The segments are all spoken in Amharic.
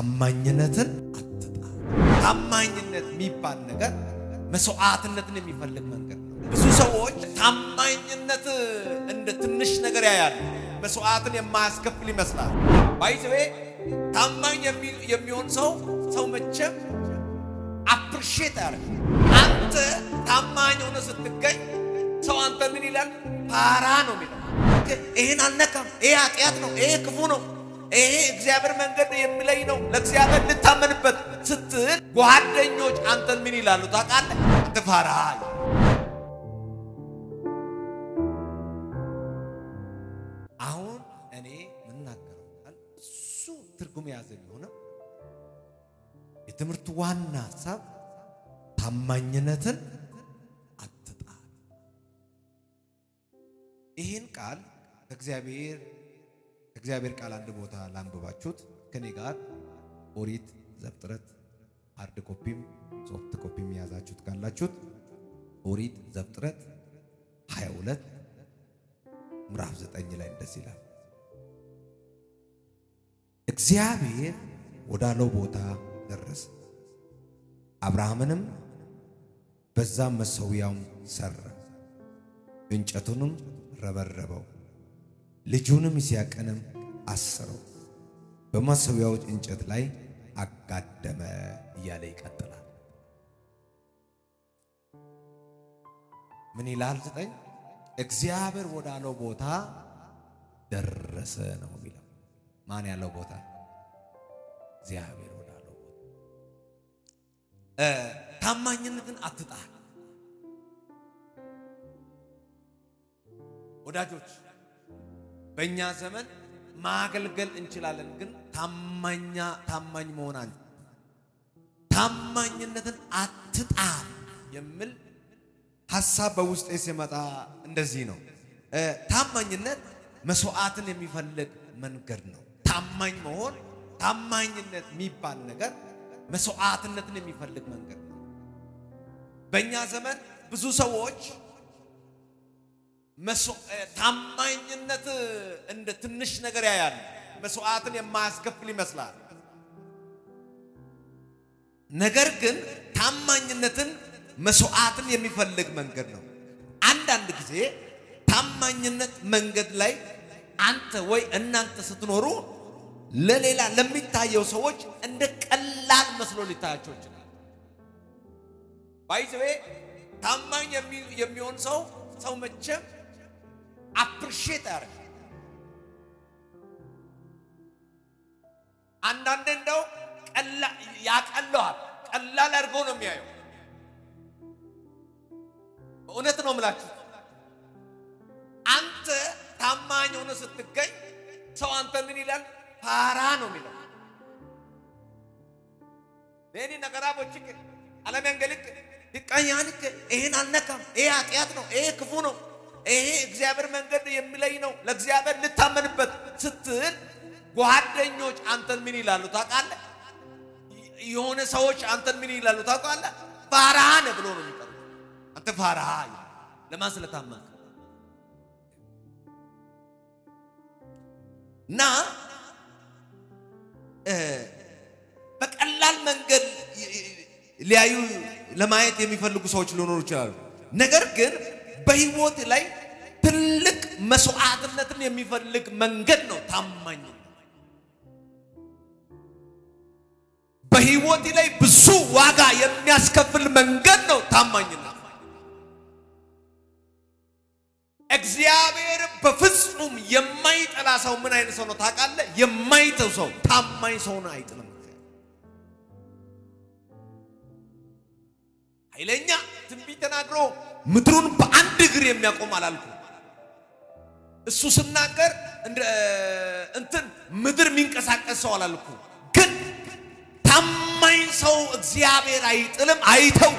ታማኝነትን አትጣ ታማኝነት የሚባል ነገር መስዋዕትነትን የሚፈልግ መንገድ ነው ብዙ ሰዎች ታማኝነት እንደ ትንሽ ነገር ያያሉ መስዋዕትን የማያስከፍል ይመስላል ባይዘዌ ታማኝ የሚሆን ሰው መቼም አፕሪሺየት ያደርግ አንተ ታማኝ ሆነ ስትገኝ ሰው አንተ ምን ይላል ፓራ ነው የሚለው ይሄን አልነካም ይሄ ኃጢያት ነው ይሄ ክፉ ነው ይሄ እግዚአብሔር መንገድ የሚለይ ነው ለእግዚአብሔር ልታመንበት ስትል ጓደኞች አንተን ምን ይላሉ ታውቃለህ ተፋራ አሁን እኔ ምን ናገረው እሱ ትርጉም ያዘኝ ሆነ የትምህርቱ ዋና ሐሳብ ታማኝነትን አትጣ ይሄን ቃል እግዚአብሔር ቃል አንድ ቦታ ላንብባችሁት ከኔ ጋር ኦሪት ዘፍጥረት ሃርድ ኮፒም ሶፍት ኮፒም ያዛችሁት ካላችሁት ኦሪት ዘፍጥረት 22 ምዕራፍ 9 ላይ እንደዚህ ይላል እግዚአብሔር ወዳለው ቦታ ደረሰ አብርሃምንም በዛም መሰዊያውን ሰራ እንጨቱንም ረበረበው ልጁንም ይስሐቅንም አሰረው በመሰዊያው እንጨት ላይ አጋደመ እያለ ይቀጥላል ምን ይላል ዘጠኝ እግዚአብሔር ወዳለው ቦታ ደረሰ ነው የሚለው ማን ያለው ቦታ እግዚአብሔር ወዳለው ቦታ ታማኝነትን አትጣ ወዳጆች በእኛ ዘመን ማገልገል እንችላለን ግን ታማኝ መሆናን ታማኝነትን አትጣ የሚል ሐሳብ በውስጤ ሲመጣ እንደዚህ ነው ታማኝነት መስዋዕትን የሚፈልግ መንገድ ነው ታማኝ መሆን ታማኝነት የሚባል ነገር መስዋዕትነትን የሚፈልግ መንገድ ነው በእኛ ዘመን ብዙ ሰዎች ታማኝነት እንደ ትንሽ ነገር ያያሉ መስዋዕትን የማያስከፍል ይመስላል ነገር ግን ታማኝነትን መስዋዕትን የሚፈልግ መንገድ ነው አንዳንድ ጊዜ ታማኝነት መንገድ ላይ አንተ ወይ እናንተ ስትኖሩ ለሌላ ለሚታየው ሰዎች እንደ ቀላል መስሎ ሊታያቸው ይችላል ባይዘዌ ታማኝ የሚሆን ሰው መቼም አፕሪሺየት ያደርግ አንዳንዴ እንደው ቀላል አድርጎ ነው የሚያየው እውነት ነው የምላችሁ አንተ ታማኝ ሆነ ስትገኝ ሰው አንተ ምን ይላል ፓራ ነው የሚለው ለኔ ነገራቦች ዓለም ያንገልክ ይቀኛልክ ይሄን አልነካም ይሄ ኃጢያት ነው ይሄ ክፉ ነው ይሄ እግዚአብሔር መንገድ የሚለይ ነው ለእግዚአብሔር ልታመንበት ስትል ጓደኞች አንተን ምን ይላሉ ታውቃለህ የሆነ ሰዎች አንተን ምን ይላሉ ታውቃለህ ፋራ ነህ ብሎ ነው የሚጠሩት አንተ ፋራ ለማን ስለታመንክ ና በቀላል መንገድ ሊያዩ ለማየት የሚፈልጉ ሰዎች ሊኖሩ ይችላሉ ነገር ግን በህይወት ላይ ትልቅ መስዋዕትነትን የሚፈልግ መንገድ ነው ታማኝ በህይወት ላይ ብዙ ዋጋ የሚያስከፍል መንገድ ነው ታማኝነት እግዚአብሔር በፍጹም የማይጠላ ሰው ምን አይነት ሰው ነው ታውቃለህ የማይተው ሰው ታማኝ ሰው ነው አይጥልም ኃይለኛ ትንቢት ተናግሮ ምድሩን በአንድ እግር የሚያቆም አላልኩ እሱ ሲናገር እንትን ምድር የሚንቀሳቀስ ሰው አላልኩ ግን ታማኝ ሰው እግዚአብሔር አይጥልም አይተው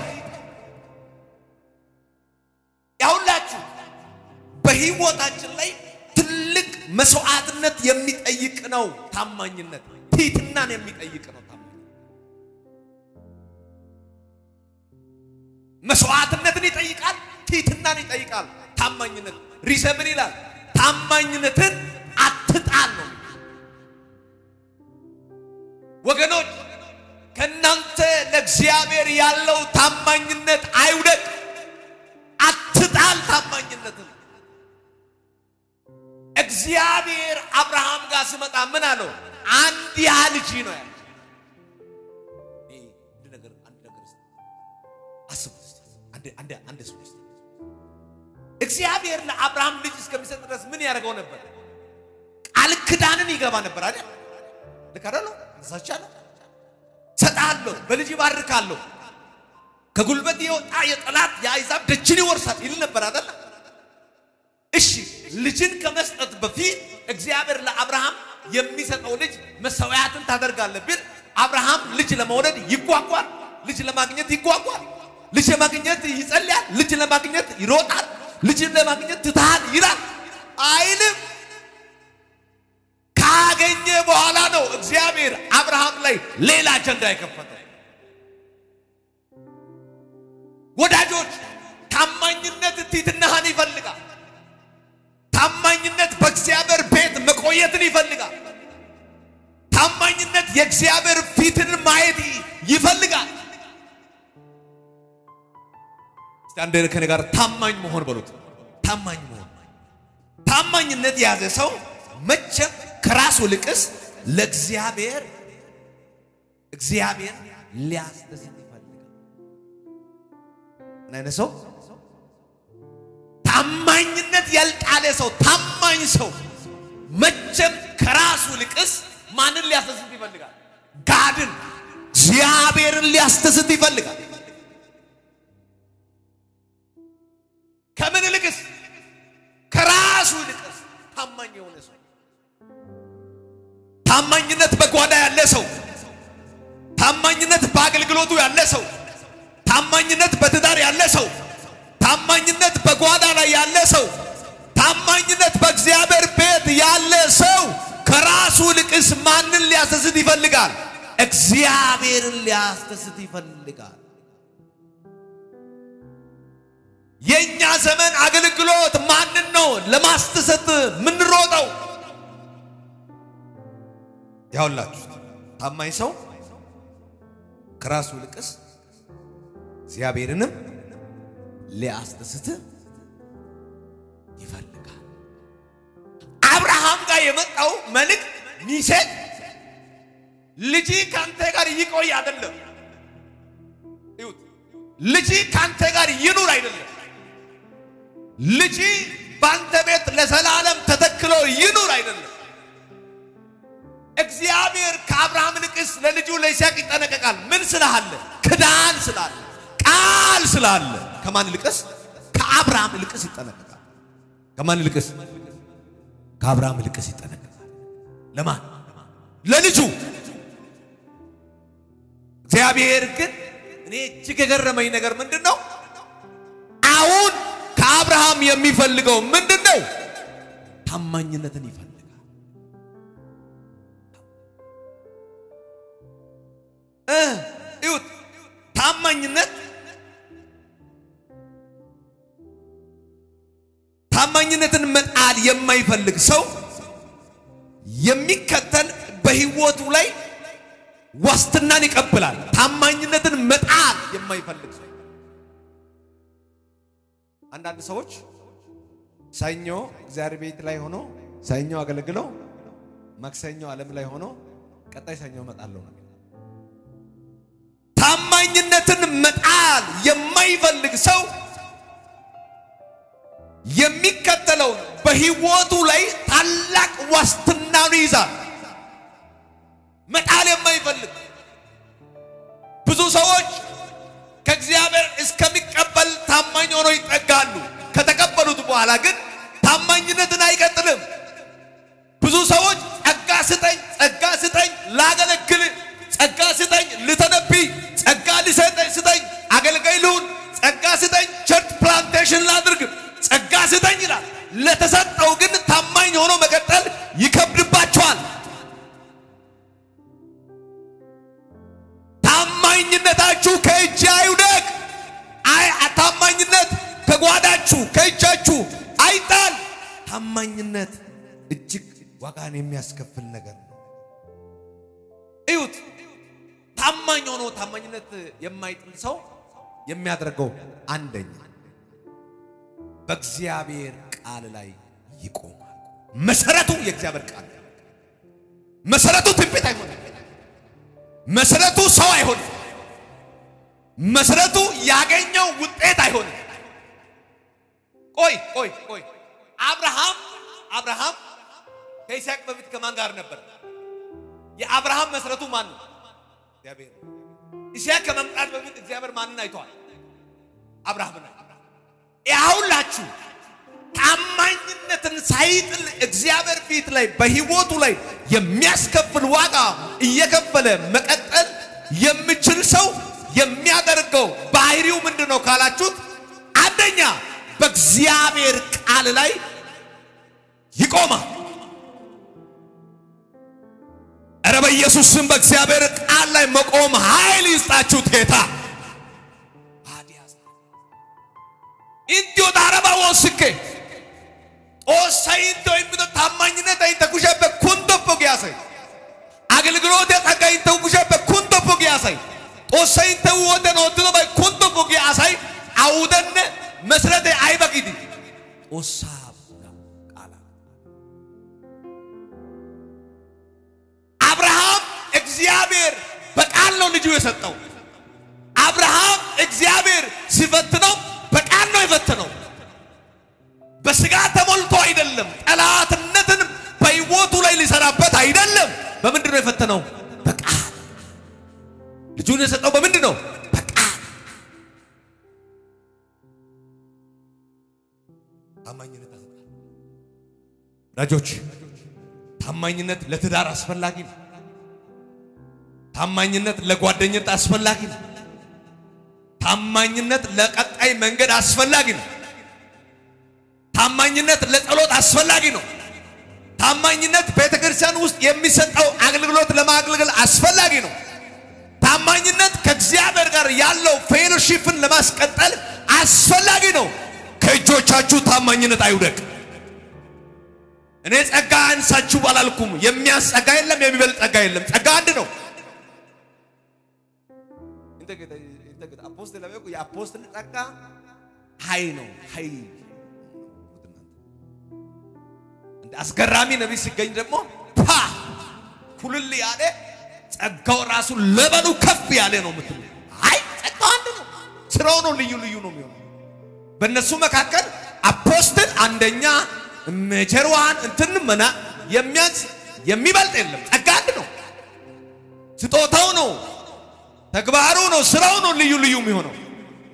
ያውላችሁ በህይወታችን ላይ ትልቅ መስዋዕትነት የሚጠይቅ ነው ታማኝነት ትህትናን የሚጠይቅ ነው መስዋዕትነትን ይጠይቃል ትህትናን ይጠይቃል ታማኝነት ሪሰምን ይላል ታማኝነትን አትጣል ነው ወገኖች ከናንተ ለእግዚአብሔር ያለው ታማኝነት አይውደቅ አትጣል ታማኝነት እግዚአብሔር አብርሃም ጋር ሲመጣ ምን አለው አንድ ያልጂ ነው ያለው አንድ ነገር አስቡ አንድ ሰው እግዚአብሔር ለአብርሃም ልጅ እስከሚሰጥ ድረስ ምን ያደርገው ነበር ቃል ኪዳንን ይገባ ነበር አይደል ለካደለው ተሳቻለ ሰጣለሁ በልጅ ይባርካለሁ ከጉልበት ይወጣ የጠላት ያይዛብ ደችን ይወርሳል ይል ነበር አይደል እሺ ልጅን ከመስጠት በፊት እግዚአብሔር ለአብርሃም የሚሰጠው ልጅ መስዋዕትን ታደርጋለህ ቢል አብርሃም ልጅ ለመውለድ ይጓጓል ልጅ ለማግኘት ይጓጓል ልጅ ለማግኘት ይጸልያል ልጅ ለማግኘት ይሮጣል ልጅ ለማግኘት ትታል ይላል አይልም ካገኘ በኋላ ነው እግዚአብሔር አብርሃም ላይ ሌላ አጀንዳ የከፈተው ወዳጆች ታማኝነት ትሕትናን ይፈልጋል ታማኝነት በእግዚአብሔር ቤት መቆየትን ይፈልጋል ታማኝነት የእግዚአብሔር ፊትን ማየት ይፈልጋል ስታንደር ከኔ ጋር ታማኝ መሆን በሉት ታማኝ መሆን ታማኝነት ያዘ ሰው መቼም ከራሱ ልቅስ ለእግዚአብሔር ሊያስደስት ይፈልጋል እና ሰው ታማኝነት ያልጣለ ሰው ታማኝ ሰው መቼም ከራሱ ልቅስ ማንን ሊያስደስት ይፈልጋል ጋድን እግዚአብሔርን ሊያስደስት ይፈልጋል ከምን ልቅስ ከራሱ ልቅስ ታማኝ የሆነ ሰው ታማኝነት በጓዳ ያለ ሰው ታማኝነት በአገልግሎቱ ያለ ሰው ታማኝነት በትዳር ያለ ሰው ታማኝነት በጓዳ ላይ ያለ ሰው ታማኝነት በእግዚአብሔር ቤት ያለ ሰው ከራሱ ልቅስ ማንን ሊያስደስት ይፈልጋል እግዚአብሔርን ሊያስደስት ይፈልጋል የኛ ዘመን አገልግሎት ማንን ነው ለማስደሰት ምን ሮጠው ያውላችሁ ታማኝ ሰው ከራሱ ልቅስ እግዚአብሔርንም ሊያስደስት ይፈልጋል አብርሃም ጋር የመጣው መልእክት ሚሴት ልጅ ካንተ ጋር ይቆይ አይደለም ይሁት ልጅ ካንተ ጋር ይኑር አይደለም ልጅ ባንተ ቤት ለዘላለም ተተክሎ ይኑር አይደለም እግዚአብሔር ከአብርሃም ልቅስ ለልጁ ለይስሐቅ ይጠነቀቃል ምን ስላለ ክዳን ስላለ ቃል ስላለ ከማን ልቅስ ከአብርሃም ልቅስ ይጠነቀቃል ከማን ልቅስ ከአብርሃም ልቅስ ይጠነቀቃል ለማን ለልጁ እግዚአብሔር ግን እኔ እጅግ የገረመኝ ነገር ምንድነው አሁን ከአብርሃም የሚፈልገው ምንድነው ታማኝነትን ይፈልጋል ይሁት ታማኝነትን መጣል የማይፈልግ ሰው የሚከተል በህይወቱ ላይ ዋስትናን ይቀበላል ታማኝነትን መጣል የማይፈልግ ሰው አንዳንድ ሰዎች ሰኞ እግዚአብሔር ቤት ላይ ሆኖ ሰኞ አገልግለው ማክሰኞ ዓለም ላይ ሆኖ ቀጣይ ሰኞ መጣለው ነው ታማኝነትን መጣል የማይፈልግ ሰው የሚከተለው በህይወቱ ላይ ታላቅ ዋስትናን ይዛል መጣል የማይፈልግ ብዙ ሰዎች ከእግዚአብሔር እስከሚቀበል ታማኝ ሆኖ ይጠጋሉ ከተቀበሉት በኋላ ግን ታማኝነትን አይቀጥልም ብዙ ሰዎች ጸጋ ስጠኝ ላገለግል ጸጋ ስጠኝ ልተነብይ ጸጋ ስጠኝ አገልጋይ ልሁን ጸጋ ስጠኝ ቸርች ፕላንቴሽን ላድርግ ጸጋ ስጠኝ ይላል ለተሰጠው ግን ታማኝ ሆኖ መቀጠል ይከብድባቸዋል ታማኝነታችሁ ከእጅ አይውደቅ ታማኝነት ከጓዳችሁ ከእጃችሁ አይጣል ታማኝነት እጅግ ዋጋን የሚያስከፍል ነገር ነው እዩት ታማኝ ሆኖ ታማኝነት የማይጥል ሰው የሚያደርገው አንደኛ በእግዚአብሔር ቃል ላይ ይቆማል። መሰረቱ የእግዚአብሔር ቃል መሰረቱ ትንቢት አይሆንም። መሰረቱ ሰው አይሆንም። መሰረቱ ያገኘው ውጤት አይሆንም። ቆይ አብርሃም ከይስሐቅ በፊት ከማን ጋር ነበር? የአብርሃም መሰረቱ ማን ነው? እግዚአብሔር። ይስሐቅ ከመምጣት በፊት እግዚአብሔር ማንን አይቷል? አብርሃምን። ያውላችሁ ታማኝነትን ሳይጥል እግዚአብሔር ፊት ላይ በህይወቱ ላይ የሚያስከፍል ዋጋ እየከፈለ መቀጠል የሚችል ሰው የሚያደርገው ባህሪው ምንድነው ካላችሁት፣ አንደኛ በእግዚአብሔር ቃል ላይ ይቆማል። ኧረ በኢየሱስ ስም በእግዚአብሔር ቃል ላይ መቆም ኃይል ይስጣችሁ ጌታ። ኢንዲዮ ዳረባ ወስከ ኦሳይንቶ የሚዶ ታማኝነት አይተኩሸበ ኩንዶፖ ጊያሳይ አገልግሎት ያጸጋይ ተኩሸበ ኩንዶፖ ጊያሳይ ኦሳይንቶ ወደን ወደን ባይ ኩንዶፖ ጊያሳይ አውደነ መስረተ አይበቂዲ ኦሳብ ቃላ አብርሃም እግዚአብሔር በቃል ነው ልጁ የሰጠው። አብርሃም እግዚአብሔር ሲፈትነው በቃል ነው የፈተነው። በስጋ ተሞልቶ አይደለም። ጠላትነትን በህይወቱ ላይ ሊሰራበት አይደለም። በምንድነው የፈተነው? በቃል። ልጁን የሰጠው በምንድነው? በቃል። ታማኝነት አሰጣ። ወዳጆች ታማኝነት ለትዳር አስፈላጊ ነው። ታማኝነት ለጓደኝነት አስፈላጊ ነው። ታማኝነት ለቀጣይ መንገድ አስፈላጊ ነው። ታማኝነት ለጸሎት አስፈላጊ ነው። ታማኝነት ቤተክርስቲያን ውስጥ የሚሰጠው አገልግሎት ለማገልገል አስፈላጊ ነው። ታማኝነት ከእግዚአብሔር ጋር ያለው ፌሎሺፕን ለማስቀጠል አስፈላጊ ነው። ከእጆቻችሁ ታማኝነት አይውደቅ። እኔ ጸጋ አንሳችሁ ባላልኩም የሚያስጸጋ የለም፣ የሚበልጥ ጸጋ የለም። ጸጋ አንድ ነው። እንደ አፖስቶል ለበቁ የአፖስቶል ጸጋ ኃይል ነው። ኃይል እንደ አስገራሚ ነብይ ሲገኝ ደግሞ ኩልል ያለ ጸጋው ራሱ ለበሉ ከፍ ያለ ነው የምትሉ። አይ ጸጋው አንድ ነው። ስራው ነው ልዩ ልዩ ነው የሚሆነው። በእነሱ መካከል አፖስቶል አንደኛ መጀርዋን እንትን መና የሚያንስ የሚበልጥ የለም። ጸጋ አንድ ነው። ስጦታው ነው፣ ተግባሩ ነው፣ ስራው ነው ልዩ ልዩ የሚሆነው።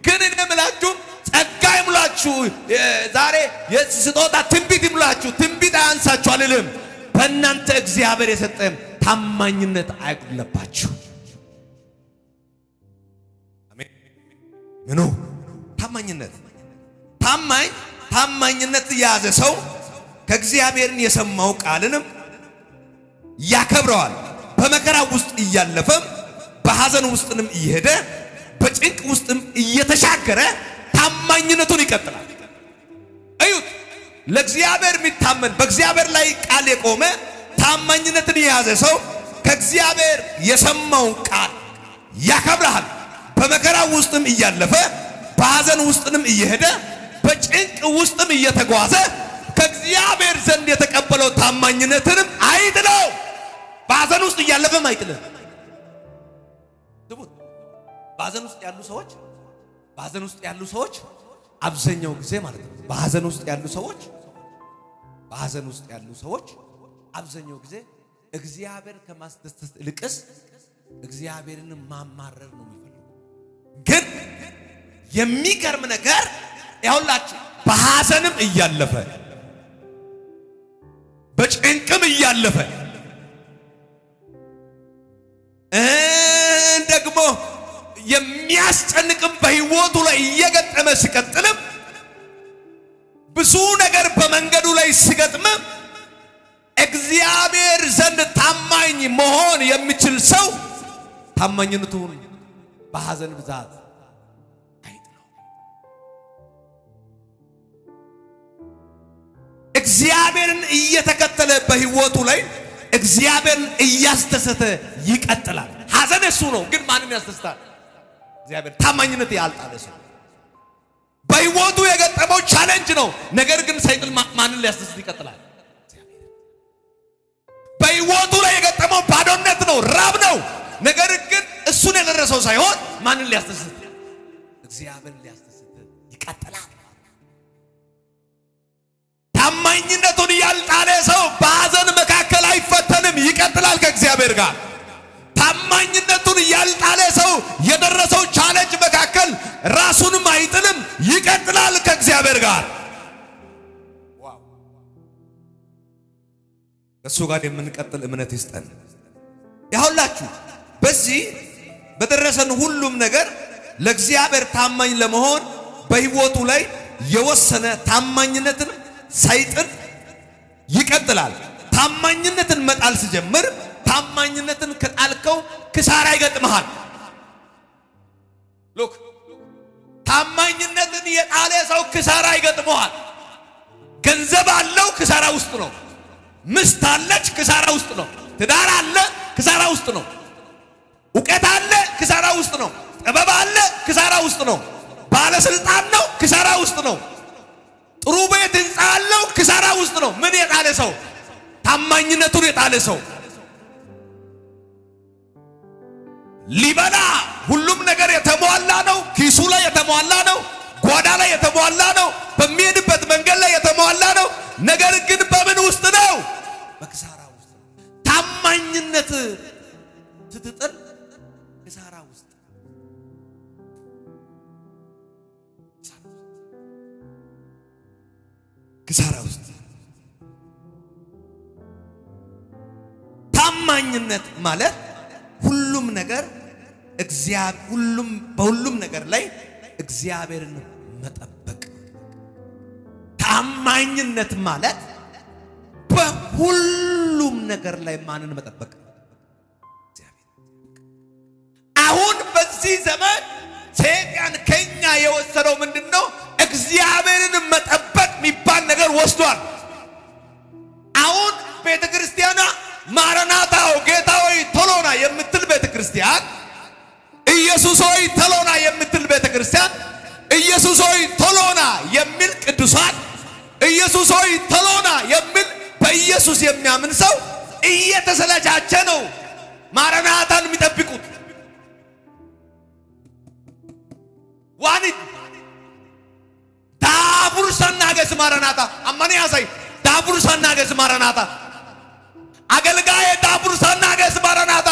ግን እንደምላችሁ ጸጋ ይሙላችሁ። ዛሬ የስጦታ ትንቢት ይሙላችሁ። ትንቢት አያንሳችሁ አልልም። በእናንተ እግዚአብሔር የሰጠም ታማኝነት አይጉድለባችሁ። አሜን። ምኑ ታማኝነት ታማኝነት የያዘ ሰው ከእግዚአብሔርን የሰማው ቃልንም ያከብረዋል። በመከራ ውስጥ እያለፈም በሐዘን ውስጥንም እየሄደ በጭንቅ ውስጥም እየተሻገረ ታማኝነቱን ይቀጥላል። እዩት፣ ለእግዚአብሔር የሚታመን በእግዚአብሔር ላይ ቃል የቆመ ታማኝነትን የያዘ ሰው ከእግዚአብሔር የሰማውን ቃል ያከብራል። በመከራ ውስጥም እያለፈ በሐዘን ውስጥንም እየሄደ በጭንቅ ውስጥም እየተጓዘ ከእግዚአብሔር ዘንድ የተቀበለው ታማኝነትንም አይጥለው። በሐዘን ውስጥ እያለፈም አይጥልም። ስሙት፣ በሐዘን ውስጥ ያሉ ሰዎች አብዛኛው ጊዜ ማለት ነው በሐዘን ውስጥ ያሉ ሰዎች አብዛኛው ጊዜ እግዚአብሔር ከማስደሰት ይልቅስ እግዚአብሔርን ማማረር ነው የሚፈልጉ። ግን የሚገርም ነገር ያውላችሁ በሐዘንም እያለፈ በጭንቅም እያለፈ ደግሞ የሚያስጨንቅም በህይወቱ ላይ እየገጠመ ሲቀጥልም ብዙ ነገር በመንገዱ ላይ ሲገጥም እግዚአብሔር ዘንድ ታማኝ መሆን የሚችል ሰው ታማኝነቱን በሐዘን ብዛት አይጥለው። እግዚአብሔርን እየተከተለ በህይወቱ ላይ እግዚአብሔርን እያስደሰተ ይቀጥላል። ሐዘን እሱ ነው ግን ማንን ያስደስታል እግዚአብሔር ታማኝነት ያልጣለ ሰው በህይወቱ የገጠመው ቻሌንጅ ነው ነገር ግን ሳይጥል ማንን ሊያስደስት ይቀጥላል እግዚአብሔር በህይወቱ ላይ የገጠመው ባዶነት ነው ራብ ነው ነገር ግን እሱን ያደረሰው ሳይሆን ማንን ሊያስደስት እግዚአብሔር ሊያስደስት ይቀጥላል ታማኝነቱን ያልጣለ ሰው በሐዘን መካከል አይፈተንም ይቀጥላል ከእግዚአብሔር ጋር ታማኝነቱን ያልጣለ ሰው የደረሰው ቻሌንጅ መካከል ራሱንም አይጥልም ይቀጥላል ከእግዚአብሔር ጋር ዋው እሱ ጋር የምንቀጥል እምነት ይስጠን ያሁላችሁ በዚህ በደረሰን ሁሉም ነገር ለእግዚአብሔር ታማኝ ለመሆን በህይወቱ ላይ የወሰነ ታማኝነትን ሳይጥል ይቀጥላል ታማኝነትን መጣል ሲጀምር ታማኝነትን ከጣልከው ክሳራ ይገጥምሃል ሉክ ታማኝነትን የጣለ ሰው ክሳራ ይገጥመዋል ገንዘብ አለው ክሳራ ውስጥ ነው ምስት አለች ክሳራ ውስጥ ነው ትዳር አለ ክሳራ ውስጥ ነው ዕውቀት አለ ክሳራ ውስጥ ነው ጥበብ አለ ክሳራ ውስጥ ነው ባለስልጣን ነው ክሳራ ውስጥ ነው ጥሩ ቤት ህንጻ አለው ክሳራ ውስጥ ነው ምን የጣለ ሰው ታማኝነቱን የጣለ ሰው ሊበላ ሁሉም ነገር የተሟላ ነው ኪሱ ላይ የተሟላ ነው ጓዳ ላይ የተሟላ ነው በሚሄድበት መንገድ ላይ የተሟላ ነው ነገር ግን በምን ውስጥ ነው በክሳራ ውስጥ ታማኝነት ስትጥል ክሳራ ውስጥ ክሳራ ውስጥ ታማኝነት ማለት ሁሉም ነገር በሁሉም ነገር ላይ እግዚአብሔርን መጠበቅ ታማኝነት ማለት በሁሉም ነገር ላይ ማንን መጠበቅ እግዚአብሔር አሁን በዚህ ዘመን ሰይጣን ከኛ የወሰደው ምንድነው እግዚአብሔርን መጠበቅ የሚባል ነገር ወስዷል አሁን ቤተክርስቲያና ማራናታው ጌታ ሆይ ቶሎና የምትል ቤተክርስቲያን ኢየሱስ ሆይ ቶሎና የምትል ቤተክርስቲያን ኢየሱስ ሆይ ቶሎና የሚል ቅዱሳን ኢየሱስ ሆይ ቶሎና የሚል በኢየሱስ የሚያምን ሰው እየተሰለቻቸ ነው ማራናታን የሚጠብቁት ዋኒት ዳቡር ሰናገስ ማራናታ አማኔ ያሳይ ዳቡር ሰናገስ ማራናታ አገልጋይ ዳቡር ሰናገስ ማራናታ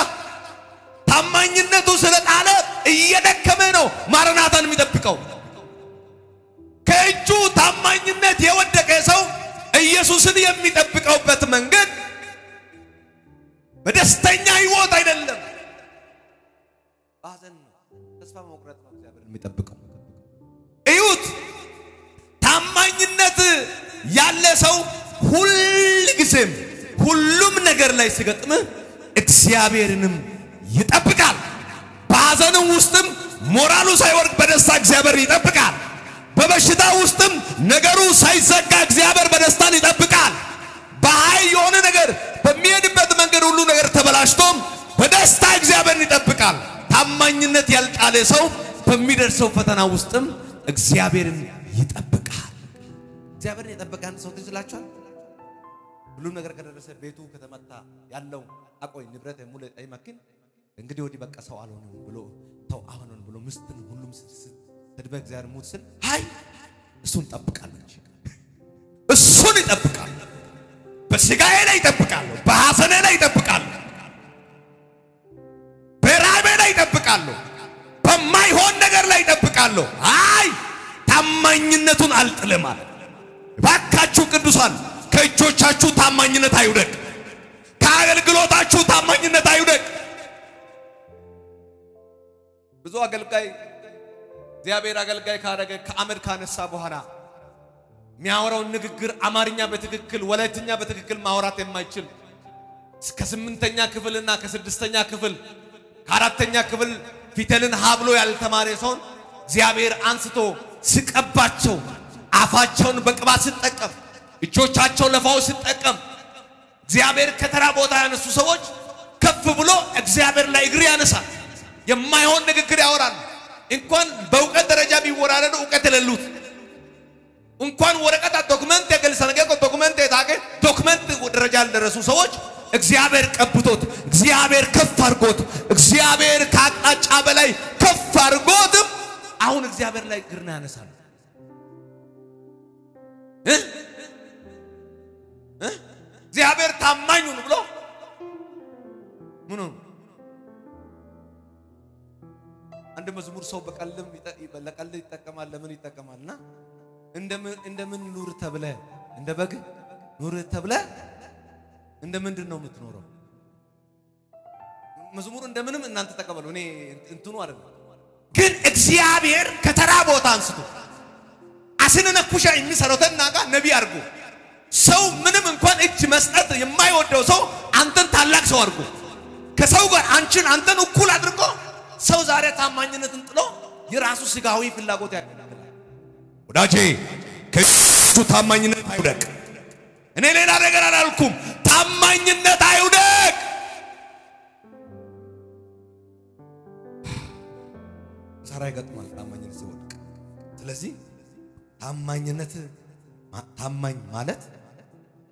ታማኝነቱ ስለጣለ እየደከመ ነው ማራናታን የሚጠብቀው ከእጁ ታማኝነት የወደቀ ሰው ኢየሱስን የሚጠብቀውበት መንገድ በደስተኛ ህይወት አይደለም ባዘን ተስፋ መቁረጥ ነው እግዚአብሔር የሚጠብቀው እዩት ታማኝነት ያለ ሰው ሁልጊዜም ሁሉም ነገር ላይ ሲገጥም እግዚአብሔርንም ይጠብቃል ባዘን ውስጥም ሞራሉ ሳይወርድ በደስታ እግዚአብሔር ይጠብቃል በበሽታ ውስጥም ነገሩ ሳይዘጋ እግዚአብሔር በደስታ ይጠብቃል በኃይል የሆነ ነገር በሚሄድበት መንገድ ሁሉ ነገር ተበላሽቶም በደስታ እግዚአብሔር ይጠብቃል ታማኝነት ያልጣለ ሰው በሚደርሰው ፈተና ውስጥም እግዚአብሔርን ይጠብቃል እግዚአብሔርን የጠበቀን ሰው ትዝላችኋል ሁሉ ነገር ከደረሰ ቤቱ ከተመታ ያለው አቆይ ንብረት ሙሉ አይመክን እንግዲህ ወዲ በቃ ሰው አልሆነም ብሎ ተው አሁንም ብሎ ምስትን ሁሉም ተድበ እግዚአብሔር ሙትስል ሃይ እሱን ጠብቃለች እሱን ይጠብቃል በስጋዬ ላይ ይጠብቃል በሐዘኔ ላይ ይጠብቃል በራቤ ላይ ይጠብቃል በማይሆን ነገር ላይ ይጠብቃል አይ ታማኝነቱን አልጥልም ማለት ባካችሁ ቅዱሳን ከእጆቻችሁ ታማኝነት አይውደቅ ከአገልግሎታችሁ ታማኝነት አይውደቅ ብዙ አገልጋይ እግዚአብሔር አገልጋይ ካረገ ከአመድ ካነሳ በኋላ ሚያወራው ንግግር አማርኛ በትክክል ወላይትኛ በትክክል ማውራት የማይችል እስከ 8ኛ ክፍልና ከ6ኛ ክፍል ከ4ኛ ክፍል ፊደልን ሀብሎ ያልተማረ ሰው እግዚአብሔር አንስቶ ሲቀባቸው አፋቸውን በቅባት ሲጠቀም እጆቻቸው ለፋው ሲጠቀም እግዚአብሔር ከተራ ቦታ ያነሱ ሰዎች ከፍ ብሎ እግዚአብሔር ላይ እግር ያነሳል የማይሆን ንግግር ያወራል እንኳን በእውቀት ደረጃ ቢወራረዱ እውቀት የሌሉት እንኳን ወረቀት ዶክመንት የገልጸነገ ዶክመንት የታገ ዶክመንት ደረጃ ያልደረሱ ሰዎች እግዚአብሔር ቀብቶት እግዚአብሔር ከፍ አድርጎት እግዚአብሔር ካጣጫ በላይ ከፍ አድርጎት አሁን እግዚአብሔር ላይ እግር ያነሳል እግዚአብሔር ታማኝ ነው ብሎ ምኑ አንድ መዝሙር ሰው በቀልም ለቀልድ ይጠቀማል ለምን ይጠቀማልና እንደምን ኑር ተብለ እንደ በግ ኑር ተብለ እንደምንድን ነው የምትኖረው መዝሙሩ እንደምንም እናንተ ተቀበሉ እኔ እንትኑ አይደለም ግን እግዚአብሔር ከተራ ቦታ አንስቶ አስነነኩሻ የሚሰሩትና ጋር ነብይ አርጉ ሰው ምንም እንኳን እጅ መስጠት የማይወደው ሰው አንተን ታላቅ ሰው አርጉ ከሰው ጋር አንተን እኩል አድርጎ ሰው ዛሬ ታማኝነትን ጥሎ የራሱ ስጋዊ ፍላጎት ያከናል ወዳጄ ከሱ ታማኝነት አይውደቅ እኔ ሌላ ነገር አላልኩም ታማኝነት አይውደቅ ሳራ ይገጥማል ታማኝነት ሲወድቅ ስለዚህ ታማኝ ማለት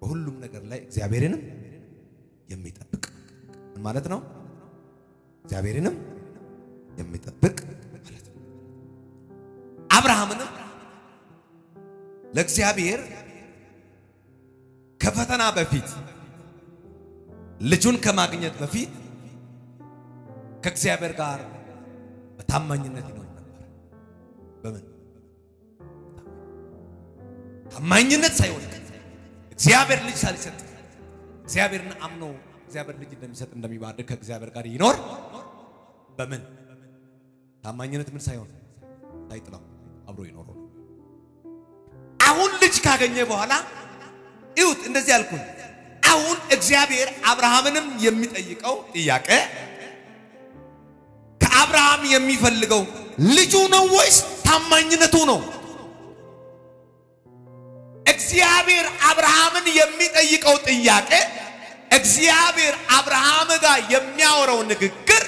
በሁሉም ነገር ላይ እግዚአብሔርንም የሚጠብቅ ማለት ነው እግዚአብሔርንም የሚጠብቅ ማለት ነው አብርሃምንም ለእግዚአብሔር ከፈተና በፊት ልጁን ከማግኘት በፊት ከእግዚአብሔር ጋር በታማኝነት ይኖር ነበር በምን ታማኝነት ሳይወድቅ እግዚአብሔር ልጅ ሳይሰጥ እግዚአብሔርን አምኖ እግዚአብሔር ልጅ እንደሚሰጥ እንደሚባርክ ከእግዚአብሔር ጋር ይኖር በምን ታማኝነት ምን ሳይሆን ሳይጥለው አብሮ ይኖር አሁን ልጅ ካገኘ በኋላ ይሁት እንደዚህ ያልኩኝ አሁን እግዚአብሔር አብርሃምንም የሚጠይቀው ጥያቄ ከአብርሃም የሚፈልገው ልጁ ነው ወይስ ታማኝነቱ ነው እግዚአብሔር አብርሃምን የሚጠይቀው ጥያቄ እግዚአብሔር አብርሃም ጋር የሚያወራው ንግግር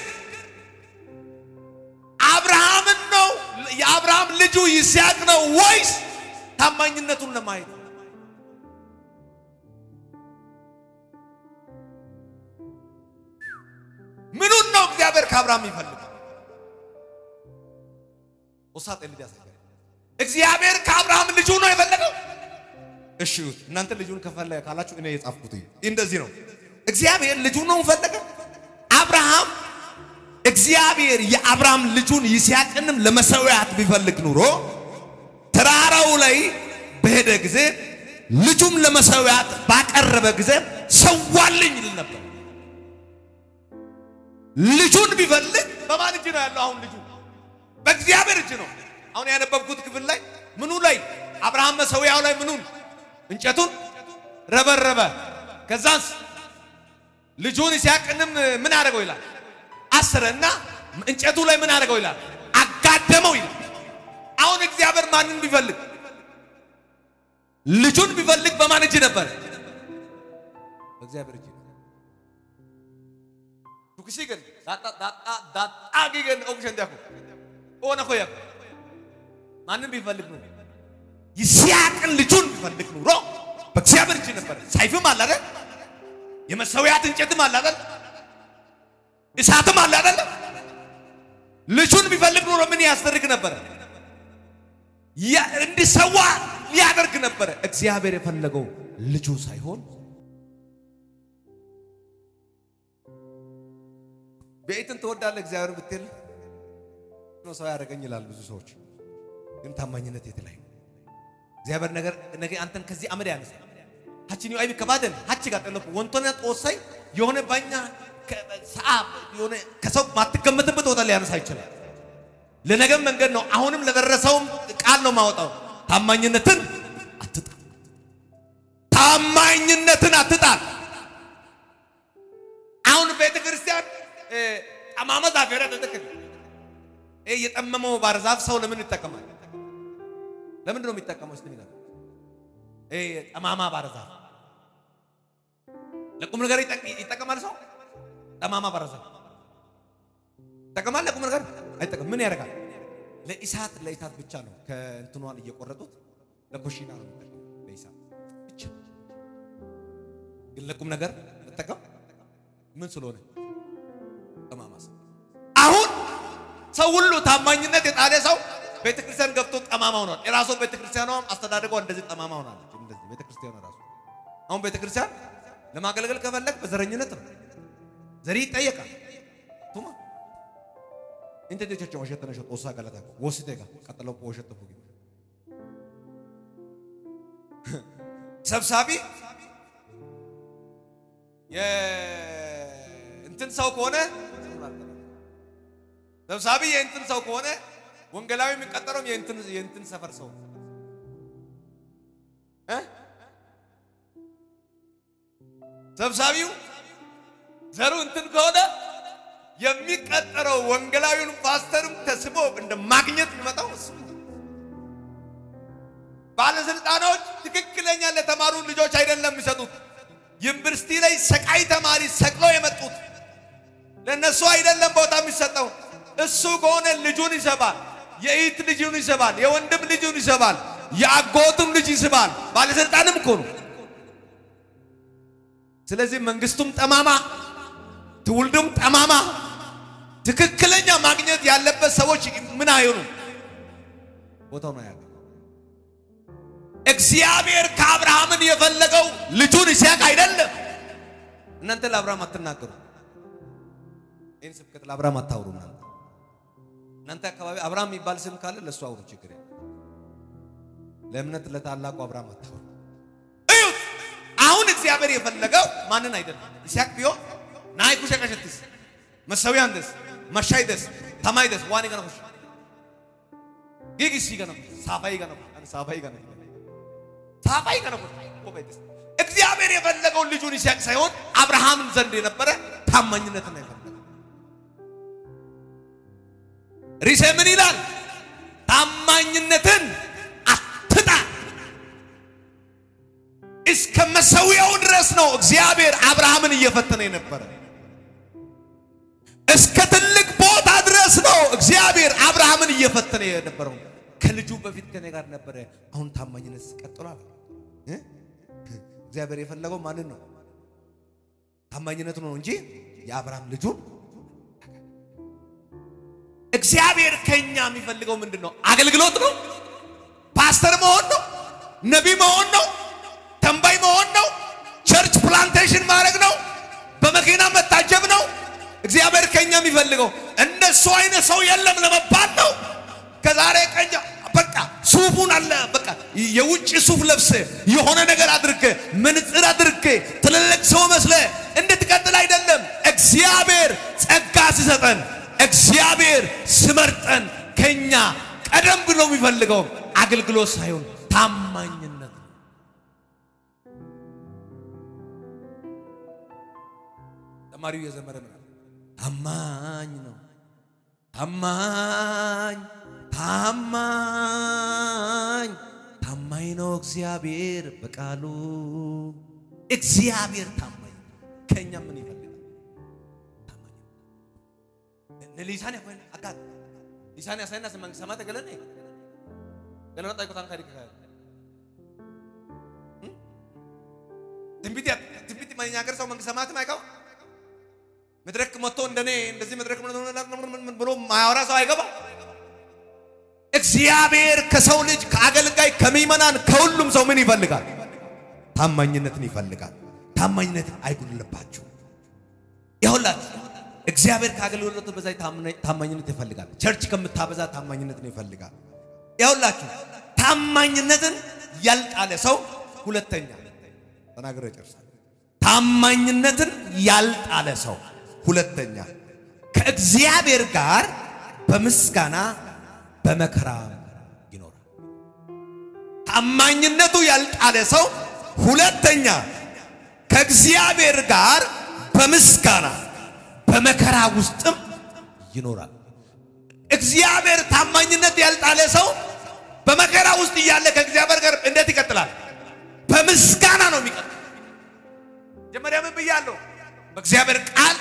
አብርሃም ነው የአብርሃም ልጁ ይስሐቅ ነው ወይስ ታማኝነቱን ለማየት ምኑን ነው እግዚአብሔር ከአብርሃም ይፈልጋል ወሳት ልጅ ያሳያል እግዚአብሔር ከአብርሃም ልጁ ነው የፈለገው እሺ እናንተ ልጁን ከፈለገ ካላችሁ እኔ የጻፍኩት እንደዚህ ነው እግዚአብሔር ልጁ ነው ፈለገ አብርሃም እግዚአብሔር የአብርሃም ልጁን ይስሐቅንም ለመሰዋት ቢፈልግ ኑሮ ተራራው ላይ በሄደ ጊዜ ልጁም ለመሰዋት ባቀረበ ጊዜ ሰዋልኝ ይል ነበር ልጁን ቢፈልግ በማን እጅ ነው ያለው አሁን ልጁ በእግዚአብሔር እጅ ነው አሁን ያነበብኩት ክፍል ላይ ምኑ ላይ አብርሃም መሰዋያው ላይ ምኑን እንጨቱን ረበረበ ከዛስ ልጁን ይስሐቅንም ምን አደረገው ይላል አሰረና እንጨቱ ላይ ምን አደረገው ይላል አጋደመው ይላል አሁን እግዚአብሔር ማንን ቢፈልግ ልጁን ቢፈልግ በማን እጅ ነበር በእግዚአብሔር እጅ ዱክሲገን ዳጣጊገን ኦክሽን ዳኩ ኦና ኮያ ማንን ቢፈልግ ነው ይስሐቅን ልጁን ቢፈልግ ኑሮ በእግዚአብሔር እጅ ነበር ሳይፍም አለ አይደል የመሰዋያት እንጨትም አለ አይደል እሳትም አለ አይደል ልጁን ቢፈልግ ኑሮ ምን ያስደርግ ነበር እንዲሰዋ ሊያደርግ ነበር እግዚአብሔር የፈለገው ልጁ ሳይሆን ቤትን ተወዳለ እግዚአብሔር ብትል ነው ሰው ያደርገኝ ይላል ብዙ ሰዎች ግን ታማኝነት የተለየ እግዚአብሔር ነገ አንተን ከዚህ አመድ ያነሳ ሀቺኒው አይብ ከባደን ሀቺ ጋር ተለፈ ወንቶና ጦሳይ የሆነ ባኛ ሰዓት የሆነ ከሰው ማትገመትበት ቦታ ላይ ያነሳ ይችላል ለነገም መንገድ ነው አሁንም ለደረሰውም ቃል ነው ማወጣው ታማኝነትን አትጣል አሁን ቤተክርስቲያን አማማ ዛፈረ ተተከለ የጠመመው ባርዛፍ ሰው ለምን ይተከማል ለምን ነው የሚተከመው እስቲ ንገር አማማ ባርዛፍ ለቁም ነገር ይተከማል ሰው ጠማማ በረዛ ተቀማለ ቁም ነገር አይተቀም ምን ያደርጋል ለኢሳት ብቻ ነው ከእንትኗን እየቆረጡት ለኮሽና ነው ለኢሳት ብቻ ግን ለቁም ነገር ተጠቀም ምን ስለሆነ ጠማማስ አሁን ሰው ሁሉ ታማኝነት የጣለ ሰው ቤተክርስቲያን ገብቶ ጠማማ ሆኗል የራሱ ቤተክርስቲያኗም አስተዳደረው እንደዚህ ጠማማ ሆኗል እንደዚህ ቤተክርስቲያኗ ራሱ አሁን ቤተክርስቲያን ለማገልገል ከፈለክ በዘረኝነት ነው ዘሪ ይጠየቃል ቱማ እንተ ደቸቸው ወሸተነሽ ጦሳ ጋላታ ወስቴጋ ቀጥለው ወሸተፉ ሰብሳቢ የእንትን ሰው ከሆነ ሰብሳቢ የእንትን ሰው ከሆነ ወንጌላዊ የሚቀጠረው የእንትን ሰፈር ሰው ሰብሳቢው ዘሩ እንትን ከሆነ የሚቀጠረው ወንጌላዊውን ፓስተርም ተስቦ እንደ ማግኘት ይመጣው እሱ ባለስልጣኖች ትክክለኛ ለተማሩ ልጆች አይደለም የሚሰጡት ዩኒቨርሲቲ ላይ ሰቃይ ተማሪ ሰቅሎ የመጡት ለነሱ አይደለም ቦታ የሚሰጠው እሱ ከሆነ ልጁን ይሰባል የኢት ልጁን ይሰባል የወንድም ልጁን ይሰባል ያጎቱም ልጅ ይሰባል ባለስልጣንም እኮ ነው ስለዚህ መንግስቱም ጠማማ ትውልዱም ጠማማ ትክክለኛ ማግኘት ያለበት ሰዎች ምን አይሆኑ ቦታው ነው ያለው እግዚአብሔር ከአብርሃምን የፈለገው ልጁን ይስሐቅ አይደለም እናንተ ለአብርሃም አትናገሩ ይሄን ስብከት ለአብርሃም አታውሩ እናንተ አካባቢ አብርሃም የሚባል ስም ካለ ለሱ አውሩ ችግር የለም ለእምነት ለታላቁ አብርሃም አታውሩ እዩት አሁን እግዚአብሔር የፈለገው ማንን አይደለም ይስሐቅ ቢሆን ናይኩ ሸቀሸትስ መሰዊያንደስ መሻይደስ ተማይደስ ዋኔ ገነኩሽ ይግሲ ገነኩ ሳፋይ ገነኩ ሳፋይ ገነኩ ኮበይደስ እግዚአብሔር የፈለገው ልጁን ይስሐቅ ሳይሆን አብርሃምን ዘንድ የነበረ ታማኝነትን ነው የፈለገው ሪሴ ምን ይላል ታማኝነትን አትጣ እስከ መሰዊያው ድረስ ነው እግዚአብሔር አብርሃምን እየፈተነ የነበረ እስከ ትልቅ ቦታ ድረስ ነው እግዚአብሔር አብርሃምን እየፈተነ የነበረው ከልጁ በፊት ከኔ ጋር ነበር አሁን ታማኝነት ቀጥሏል እግዚአብሔር የፈለገው ማንን ነው ታማኝነቱ ነው እንጂ የአብርሃም ልጁን እግዚአብሔር ከኛ የሚፈልገው ምንድነው አገልግሎት ነው ፓስተር መሆን ነው ነብይ መሆን ነው ተንባይ መሆን ነው ቸርች ፕላንቴሽን ማድረግ ነው በመኪና መታጀብ ነው እግዚአብሔር ከኛ የሚፈልገው እነሱ አይነት ሰው የለም ለመባል ነው ከዛሬ ቀን በቃ ሱፉን አለ በቃ የውጭ ሱፍ ለብሰ የሆነ ነገር አድርገ ምንጽር አድርገ ትልልቅ ሰው መስለ እንድትቀጥል አይደለም እግዚአብሔር ጸጋ ሲሰጠን እግዚአብሔር ስመርጠን ከኛ ቀደም ብሎ የሚፈልገው አገልግሎት ሳይሆን ታማኝነት ተማሪው የዘመረ ነው ታማኝ ነው ታማኝ ነው እግዚአብሔር በቃሉ እግዚአብሔር ታማኝ ከኛ ምን ይፈልጋል ታማኝ ለሊሳን ያፈን አቃት ሊሳን ያሳይና ሰማንክ ሰማተ ገለኔ ገለና ታይቆታን ካሪክ ትንቢት ማይናገር ሰው መንግስት ሰማት ማይቀው መድረክ መጥቶ እንደኔ እንደዚህ መድረክ ብሎ ማያወራ ሰው አይገባ እግዚአብሔር ከሰው ልጅ ከአገልጋይ ከሚመናን ከሁሉም ሰው ምን ይፈልጋል ታማኝነትን ይፈልጋል ታማኝነት አይጉልባችሁ ይሁላት እግዚአብሔር ከአገልግሎት በዛይ ታማኝነት ይፈልጋል ቸርች ከምታበዛ ታማኝነትን ይፈልጋል ይሁላችሁ ታማኝነትን ያልጣለ ሰው ሁለተኛ ተናገረ ጨርሳ ታማኝነትን ያልጣለ ሰው ሁለተኛ ከእግዚአብሔር ጋር በምስጋና በመከራ ይኖራል ታማኝነቱ ያልጣለ ሰው ሁለተኛ ከእግዚአብሔር ጋር በምስጋና በመከራ ውስጥም ይኖራል እግዚአብሔር ታማኝነት ያልጣለ ሰው በመከራ ውስጥ ያለ ከእግዚአብሔር ጋር እንዴት ይቀጥላል በምስጋና ነው የሚቀጥለው ጀመሪያ ምን ብያለሁ በእግዚአብሔር ቃል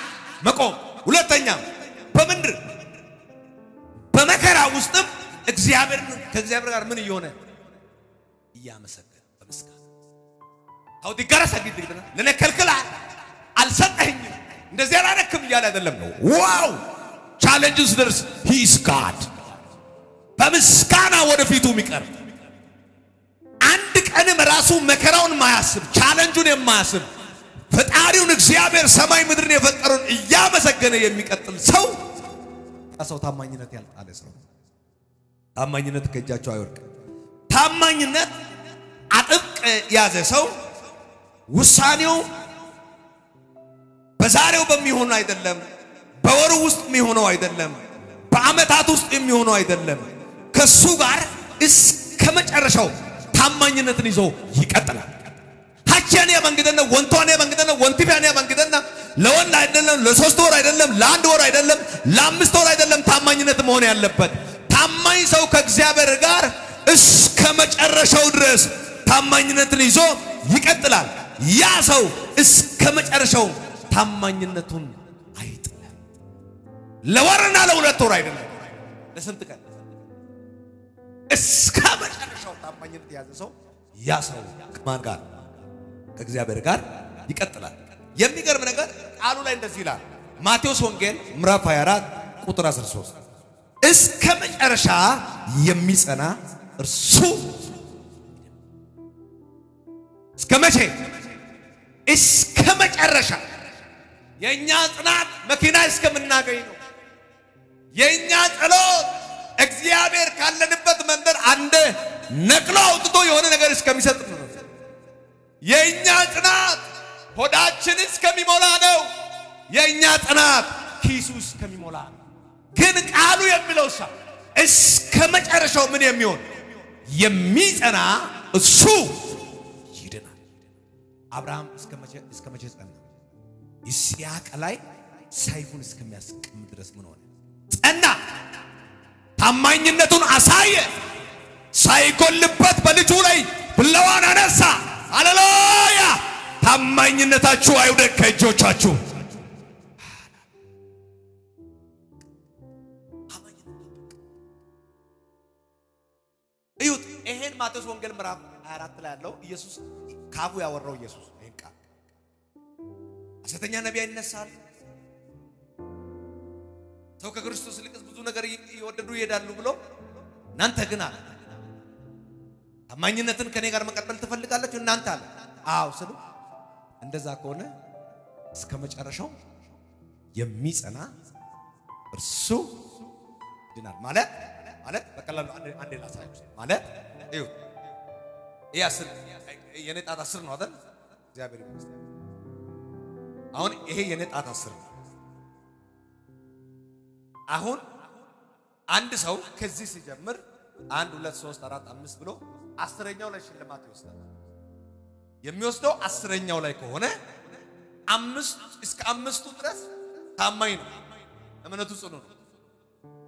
መቆም ሁለተኛ በምድር በመከራ ውስጥም ከእግዚአብሔር ጋር ምን ይሆነ ያመሰገነ በመስጋና አው ዲጋራ ሰግድልና ለነከልከላ አልሰጠኝ እንደዚህ አላረክም ይያለ አይደለም ነው ዋው ቻሌንጅስ ደርስ he is God በመስጋና ወደፊቱ የሚቀርብ አንድ ቀንም ራሱ መከራውን ማያስብ ቻሌንጁን የማያስብ ፈጣሪውን እግዚአብሔር ሰማይ ምድርን የፈጠረውን ያመሰገነ የሚቀጥል ሰው ታማኝነት ያልጣለ ሰው ታማኝነት ከእጃቸው አይወርቅ ታማኝነት አጥብቅ ያዘ ሰው ውሳኔው በዛሬው በሚሆነው አይደለም በወሩ ውስጥ የሚሆነው አይደለም በአመታት ውስጥ የሚሆነው አይደለም ከሱ ጋር እስከ መጨረሻው ታማኝነትን ይዞ ይቀጥላል ሀቸኔ መንገደና ወንቶኔ መንገደና ወንቲፋኔ መንገደና ለወንድ አይደለም ለሶስት ወር አይደለም ለአንድ ወር አይደለም ለአምስት ወር አይደለም ታማኝነት መሆን ያለበት ታማኝ ሰው ከእግዚአብሔር ጋር እስከ መጨረሻው ድረስ ታማኝነትን ይዞ ይቀጥላል ያ ሰው እስከ መጨረሻው ታማኝነቱን አይጥልም ለወርና ለሁለት ወር አይደለም ለስንት ቀን እስከ መጨረሻው ታማኝነት ያዘ ሰው ያ ሰው ከማን ጋር ከእግዚአብሔር ጋር ይቀጥላል የሚገርም ነገር ቃሉ ላይ እንደዚህ ይላል ማቴዎስ ወንጌል ምዕራፍ 24 ቁጥር 13 እስከ መጨረሻ የሚጸና እርሱ እስከ መቼ እስከ መጨረሻ የኛ ጽናት መኪና እስከምናገኝ ነው የኛ ጸሎት እግዚአብሔር ካለንበት መንደር አንደ ነቅሎ አውጥቶ የሆነ ነገር እስከሚሰጥ ነው የኛ ጽናት ሆዳችን እስከሚሞላ ነው የኛ ጽናት ኪሱ እስከሚሞላ ነው ግን ቃሉ የሚለው እስከ መጨረሻው ምን የሚሆን የሚጸና እሱ ይድናል አብርሃም እስከ መቼ ጸና ይስሐቅ ላይ ሰይፉን እስከሚያስቀም ድረስ ምን ሆነ ጸና ታማኝነቱን አሳየ ሳይጎልበት በልጁ ላይ ብለዋን አነሳ ሃሌሉያ ታማኝነታችሁ አይውደቅ ከእጆቻችሁ እዩት ይሄን ማቴዎስ ወንጌል ምዕራፍ 24 ላይ ያለው ኢየሱስ ካፉ ያወራው ኢየሱስ ይሄን ቃል ሐሰተኛ ነቢይ ይነሳል ሰው ከክርስቶስ ልቅስ ብዙ ነገር ይወደዱ ይሄዳሉ ብሎ እናንተ ግን አለ ታማኝነትን ከኔ ጋር መቀጠል ትፈልጋላችሁ እናንተ አለ አው ስሉ እንደዛ ከሆነ እስከ መጨረሻው የሚጸና እርሱ ይድናል ማለት በቀላሉ አንዴ ላሳያችሁ ማለት እዩ ያስር የኔ ጣት 10 ነው አይደል እግዚአብሔር ይመስገን አሁን ይሄ የኔ ጣት 10 ነው አሁን አንድ ሰው ከዚህ ሲጀምር 1 2 3 4 5 ብሎ 10ኛው ላይ ሽልማት ይወስዳል የሚወስደው 10ኛው ላይ ከሆነ 5 እስከ 5ቱ ድረስ ታማኝ ነው እምነቱ ጽኑ ነው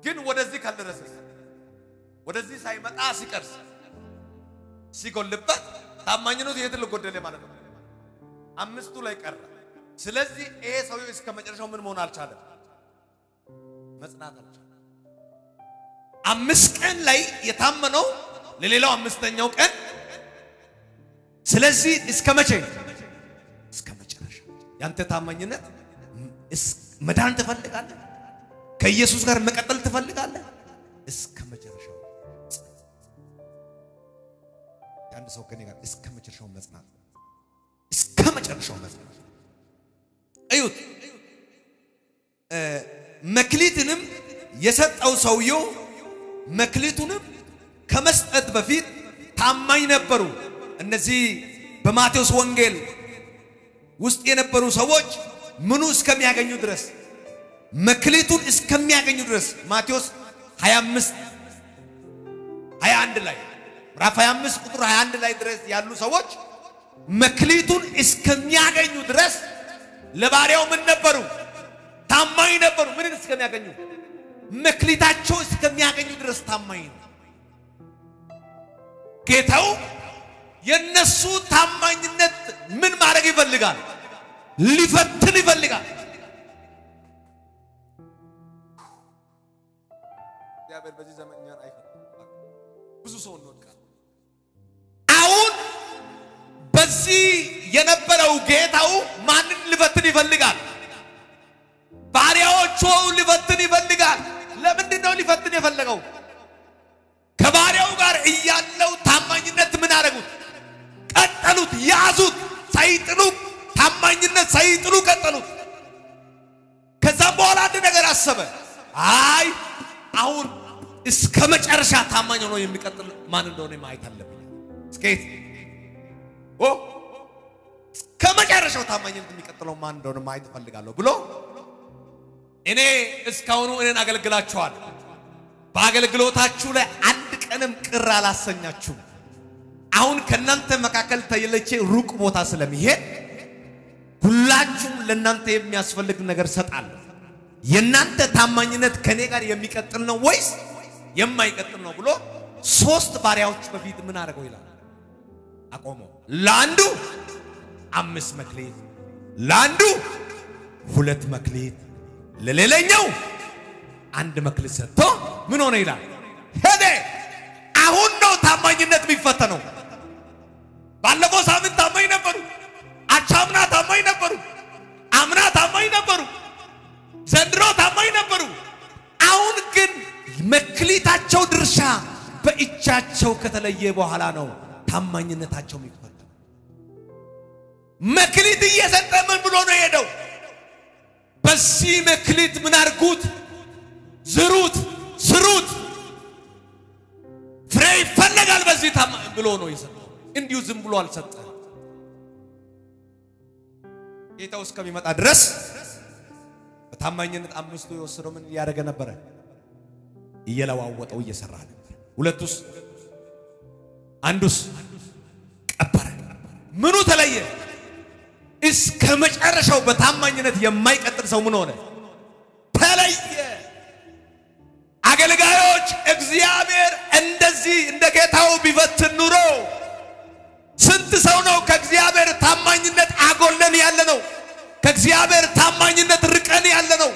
ግን ወደዚህ ካልደረሰ ወደዚህ ሳይመጣ ሲቀርስ ሲጎልበት ታማኝነቱ የት ልጎደለ ማለት ነው 5ቱ ላይ ቀረ ስለዚህ ይሄ ሰው እስከ መጨረሻው ምን መሆን አልቻለም መጽናት አልቻለም 5 ቀን ላይ የታመነው ለሌላው 5ኛው ቀን ስለዚህ እስከ መቼ እስከ መጨረሻ ያንተ ታማኝነት መዳን ትፈልጋለህ ከኢየሱስ ጋር መቀጠል ትፈልጋለህ እስከ መጨረሻው አንድ ሰው ከኔ ጋር እስከ መጨረሻው መጽናት እስከ መጨረሻው መጽናት እዩት መክሊትንም የሰጠው ሰውየው መክሊቱንም ከመስጠት በፊት ታማኝ ነበሩ እነዚህ በማቴዎስ ወንጌል ውስጥ የነበሩ ሰዎች ምኑ እስከሚያገኙ ድረስ መክሊቱን እስከሚያገኙ ድረስ ማቴዎስ 25 21 ላይ ምዕራፍ 25 ቁጥር 21 ላይ ድረስ ያሉ ሰዎች መክሊቱን እስከሚያገኙ ድረስ ለባሪያው ምን ነበሩ ታማኝ ነበሩ ምን እስከሚያገኙ መክሊታቸው እስከሚያገኙ ድረስ ታማኝ ነው ጌታው የነሱ ታማኝነት ምን ማድረግ ይፈልጋል ሊፈትን ይፈልጋል እግዚአብሔር በዚህ ዘመን እኛን አይፈቅድም። ብዙ ሰው እንወድቃለን። አሁን በዚህ የነበረው ጌታው ማንን ሊፈትን ይፈልጋል? ባሪያዎቹ ሊፈትን ይፈልጋል። ለምንድን ነው ሊፈትን የፈለገው? ከባሪያው ጋር እያለው ታማኝነት ምን አደረጉት? ቀጠሉት፣ ያዙት፣ ሳይጥሉ ታማኝነት ሳይጥሉ ቀጠሉት። ከዛም በኋላ አንድ ነገር አሰበ። አይ አሁን እስከ መጨረሻ ታማኝ ሆኖ የሚቀጥል ማን እንደሆነ ማየት አለብኝ። እስከት ከመጨረሻው ታማኝነት የሚቀጥለው ማን እንደሆነ ማየት ፈልጋለሁ ብሎ እኔ እስካሁኑ እኔን አገልግላችኋለሁ። በአገልግሎታችሁ ላይ አንድ ቀንም ቅር አላሰኛችሁም። አሁን ከናንተ መካከል ተይለቼ ሩቅ ቦታ ስለሚሄድ ሁላችሁም ለናንተ የሚያስፈልግ ነገር ሰጣለሁ። የናንተ ታማኝነት ከኔ ጋር የሚቀጥል ነው ወይስ የማይቀጥል ነው ብሎ ሶስት ባሪያዎች በፊት ምን አደረገው ይላል? አቆመው። ለአንዱ 5 መክሊት፣ ለአንዱ 2 መክሊት፣ ለሌላኛው 1 መክሊት ሰጥቶ ምን ሆነ ይላል? ሄደ። አሁን ነው ታማኝነት የሚፈተነው። ባለፈው ሳምንት ታማኝ ነበሩ፣ አቻምና ታማኝ ነበሩ፣ አምና ታማኝ ነበሩ፣ ዘንድሮ ታማኝ ነበሩ። አሁን ግን መክሊታቸው ድርሻ በእጃቸው ከተለየ በኋላ ነው ታማኝነታቸው የሚፈተነው። መክሊት እየሰጠ ምን ብሎ ነው ሄደው? በዚህ መክሊት ምን አድርጉት? ዝሩት፣ ስሩት፣ ፍሬ ይፈለጋል በዚህ ታማኝ ብሎ ነው የሰጠው። እንዲሁ ዝም ብሎ አልሰጠ። ጌታው እስከሚመጣ ድረስ በታማኝነት 5ቱ የወሰደው ምን ያደረገ ነበር? እየለዋወጠው እየሰራ ነበር። 2ቱስ? አንዱስ ቀበረ። ምኑ ተለየ? እስከ መጨረሻው በታማኝነት የማይቀጥል ሰው ምን ሆነ? ተለየ። አገልጋዮች እግዚአብሔር እንደዚህ እንደ ጌታው ቢፈትን ኑሮ ስንት ሰው ነው ከእግዚአብሔር ታማኝነት አጎለን ያለ ነው? ከእግዚአብሔር ታማኝነት ርቀን ያለ ነው?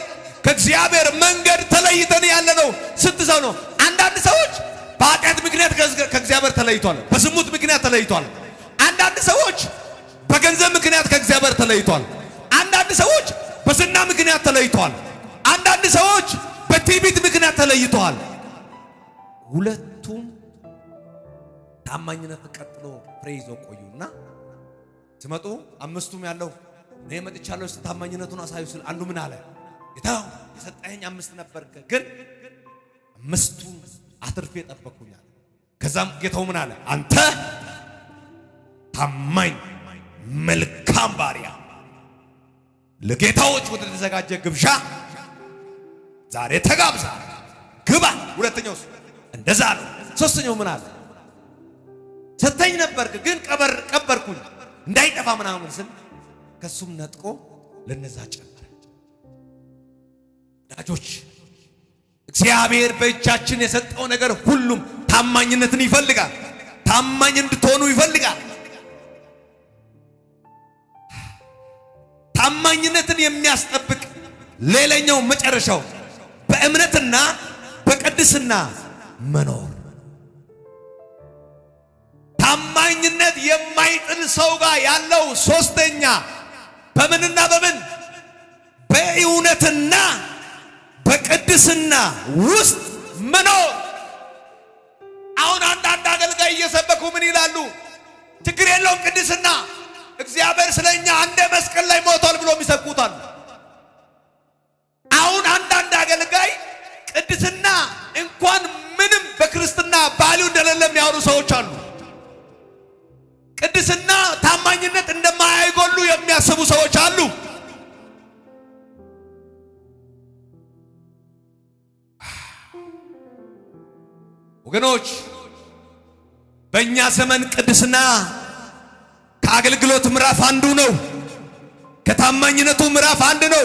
ከእግዚአብሔር መንገድ ተለይተን ያለ ነው? ስንት ሰው ነው? አንዳንድ ሰዎች በኃጢአት ምክንያት ከእግዚአብሔር ተለይቷል፣ በዝሙት ምክንያት ተለይቷል። አንዳንድ ሰዎች በገንዘብ ምክንያት ከእግዚአብሔር ተለይቷል። አንዳንድ ሰዎች በዝና ምክንያት ተለይቷል። አንዳንድ ሰዎች በትዕቢት ምክንያት ተለይቷል። ሁለቱም ታማኝነት ቀጥሎ ፍሬ ይዞ ቆዩና ሲመጡ 5ቱም ያለው እኔ መጥቻለሁ ታማኝነቱን አሳዩ ሲል አንዱ ምን አለ? ጌታው የሰጠኸኝ 5 ነበር፣ ግን 5ቱን አትርፌ ጠበቅኩኛል። ከዛም ጌታው ምን አለ? አንተ ታማኝ መልካም ባሪያ፣ ለጌታዎች ወደ ተዘጋጀ ግብዣ ዛሬ ተጋብዛ ግባ። ሁለተኛው እንደዛ ነው። ሶስተኛው ምን አለ? ሰጠኝ ነበር፣ ግን ቀበርኩኝ እንዳይጠፋ ምናምን ስል ከሱም ነጥቆ ለነዛ ጨመረ። ዳጆች እግዚአብሔር በእጃችን የሰጠው ነገር ሁሉም ታማኝነትን ይፈልጋል። ታማኝ እንድትሆኑ ይፈልጋል። ታማኝነትን የሚያስጠብቅ ሌላኛው መጨረሻው በእምነትና በቅድስና መኖር። ታማኝነት የማይጥል ሰው ጋር ያለው ሶስተኛ በምንና በምን? በእውነትና በቅድስና ውስጥ መኖር። አሁን አንዳንድ አገልጋይ እየሰበኩ ምን ይላሉ? ችግር የለውም ቅድስና፣ እግዚአብሔር ስለኛ አንደ መስቀል ላይ ሞቷል ብሎ የሚሰብኩታል። አሁን አንዳንድ አገልጋይ ቅድስና እንኳን ምንም በክርስትና ባሊው እንደሌለ የሚያወሩ ሰዎች አሉ። ቅድስና ታማኝነት እንደማይጎሉ የሚያስቡ ሰዎች አሉ። ወገኖች በእኛ ዘመን ቅድስና ከአገልግሎት ምዕራፍ አንዱ ነው። ከታማኝነቱ ምዕራፍ አንዱ ነው።